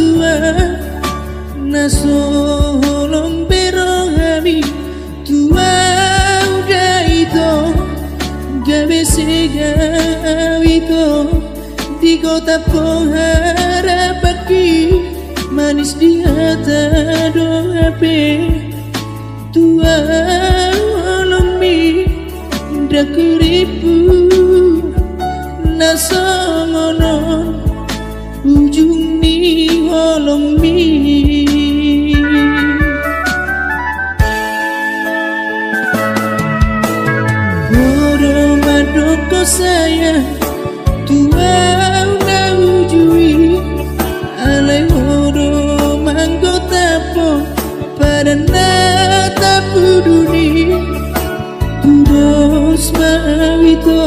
tua naso holong berong hami tua udah itu gawe segawito di kota pengharapanki manis di hata doa pe tua holong mi dakuripu nasa ngonon ujung ni holong mi Horo madoko saya tua na ujui alai horo manggo tapo pada nata puduni Tudos mawito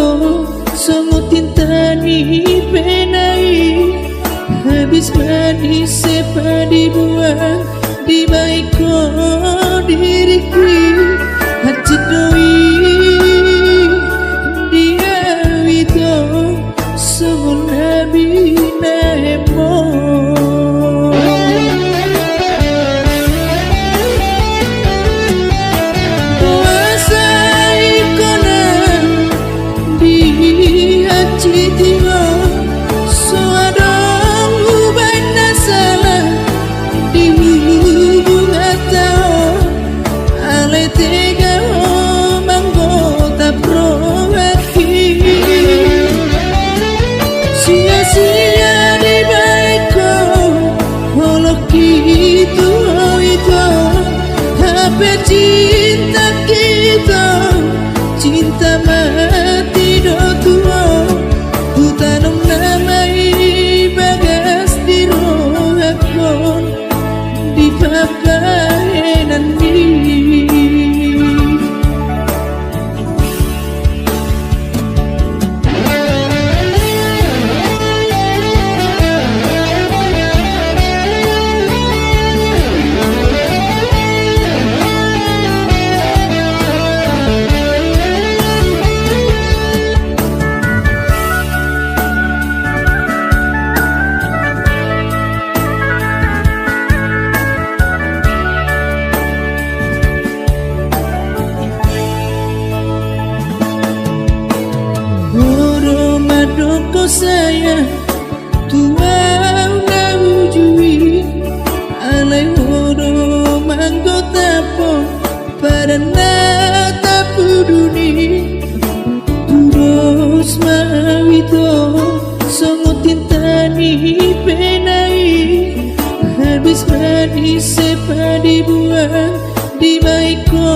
songo tintani penai habis manis sepa dibuang di baiko diriki hati doi dia wito songo nabi nemo sia-sia di baiko holok itu HP cinta kita cinta mati do tua ku tanam namai bagas di rohakon di papahenan ini Madoko saya tua na ujui alai horo manggo tapo pada nata puduni Tudos mawito songo tintani penai habis manis sepa dibuang di baiko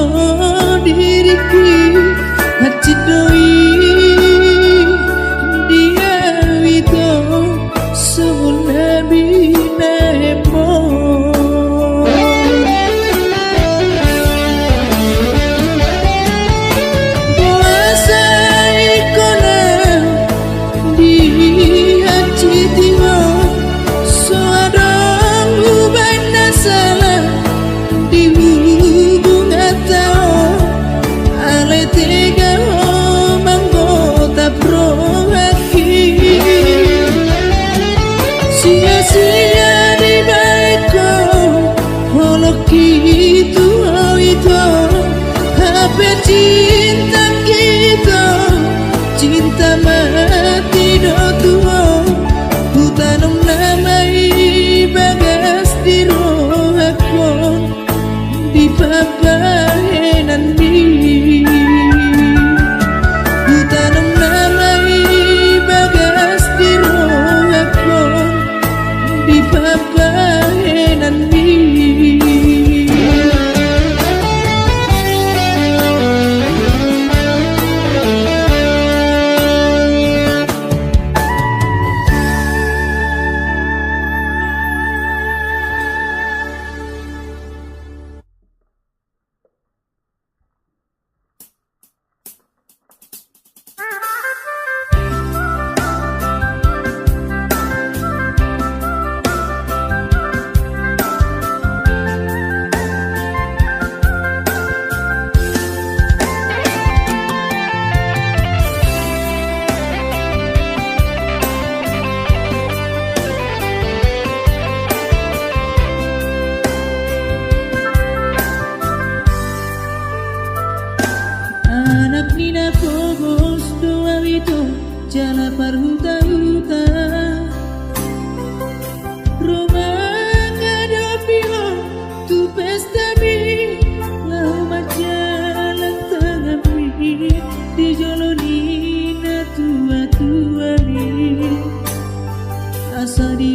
diriki hati doi sia-sia di baiko holok itu HP cinta kita cinta mati do tua ku tanam namai bagas di rohakon di papahenan ini ku tanam namai bagas di rohakon di papahenan ini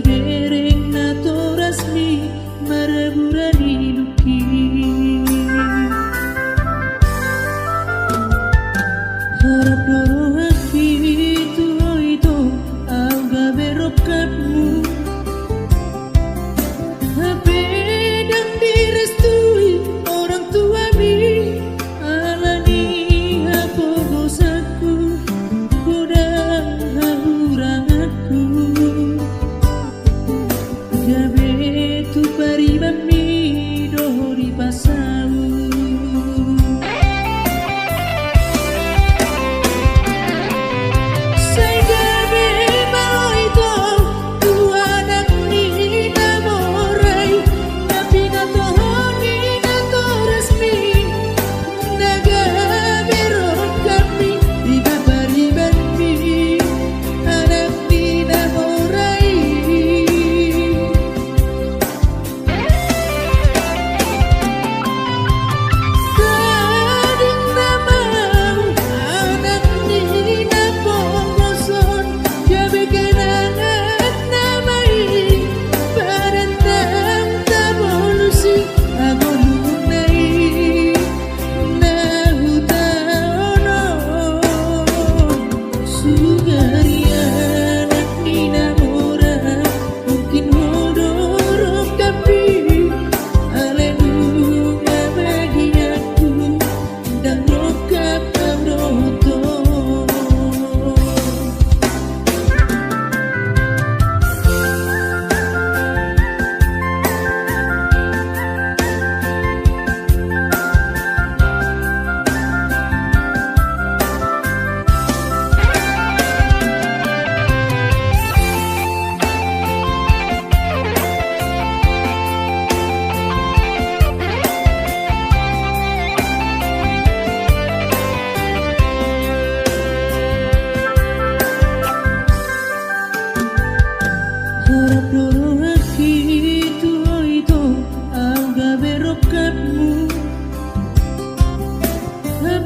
dereng nato resmi mereburani luki harap dorong hati itu au gabe rokatmu bedang direstui orang tua mi alani apa bosaku godang hahurangatku gabe tu paribami dohori pasau harap dorong hati itu au gabe rokatmu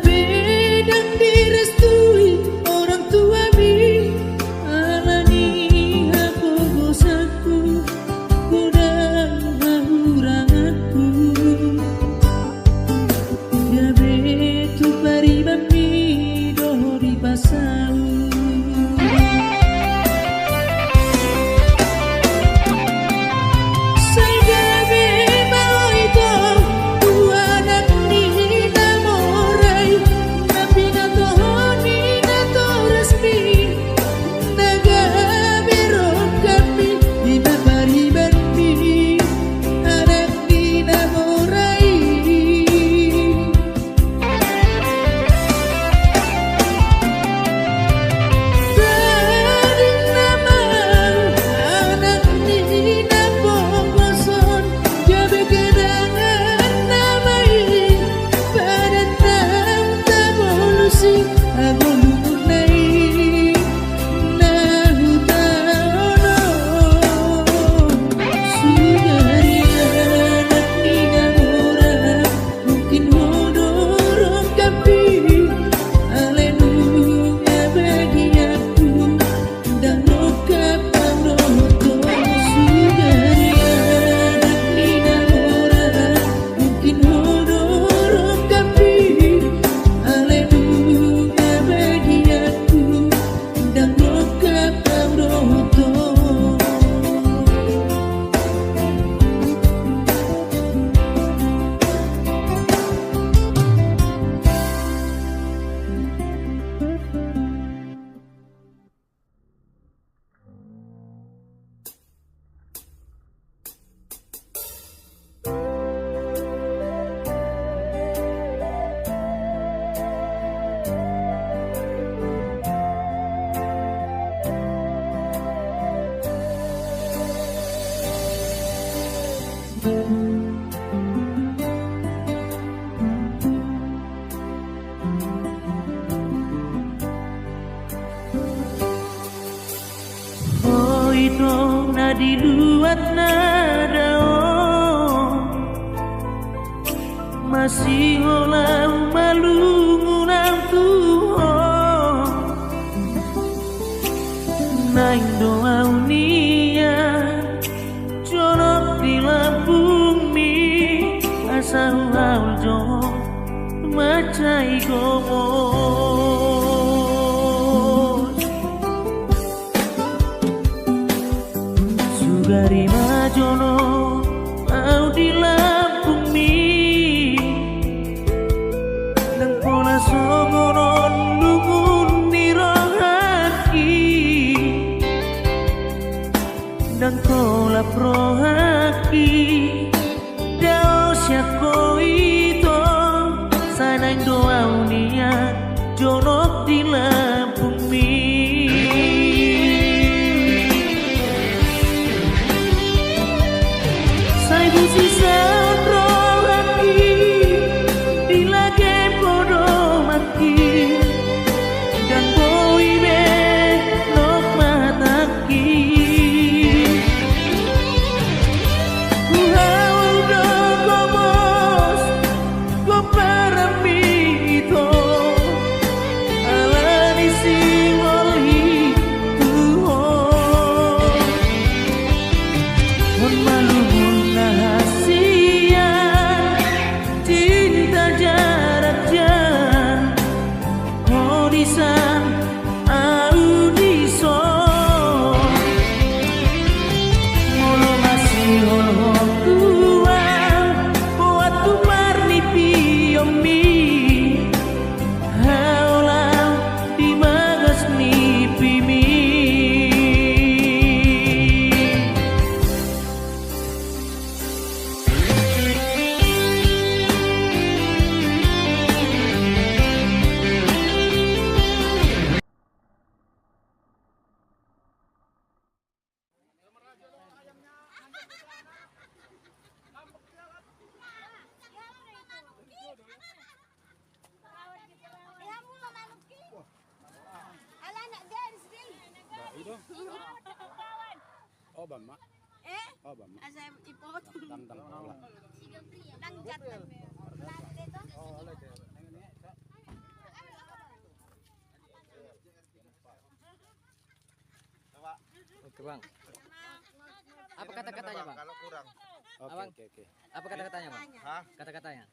bedang direstui orang tua mi alani apa bosaku godang hahurangatku gabe tu paribami dohori pasau diluat nadao masih olau malungunang tuho naing doa unia macai gomos Sugari majono au di Lampung mi Nang pola songonon lumun ni rohaki Nang pola prohaki Dao siako ito Sanang doa unia Jonok di Lampung mi Sai busi sandro hati Bila ke podo maki Dan boi be nok mataki Kuhau do gomos Go paramito Alani singoli tuhon Mon malumun rahasian Cinta jarak jauh Hodisan audison Molo masih hol-hol kuang Buat tumar ni piyomi Haulau di magas ni pimi Oh, bama. Oh, bama. Asal ipot. Tang pula. Langjat. Oh, ala dia. Oke bang. Apa kata-katanya bang? Kalau kurang, Abang. Oke. Apa kata-katanya bang? hah? Kata-katanya.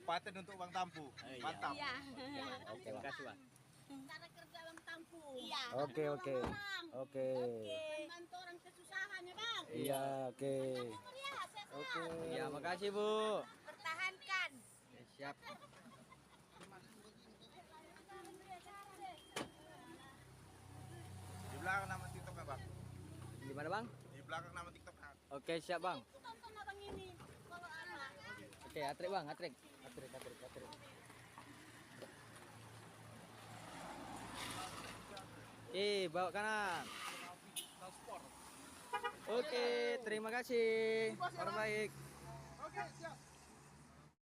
Paten untuk Bang Tampu. iya. Mantap. Iya. Oke, terima kasih bang. Cara kerja Bang Tampu. Iya. Oke. Bantu orang kesusahan ya Bang. Iya, oke. Ya, sehat. Oke. Iya, makasih bu. Pertahankan. Ya, siap. Di belakang nama TikToknya Bang. Gimana bang? Di belakang nama TikToknya. Oke, siap bang. Tonton abang ini. Kalau apa? Oke, atrik bang, atrik. Bawa kanan. Oke, terima kasih. Orang baik. Oke, siap.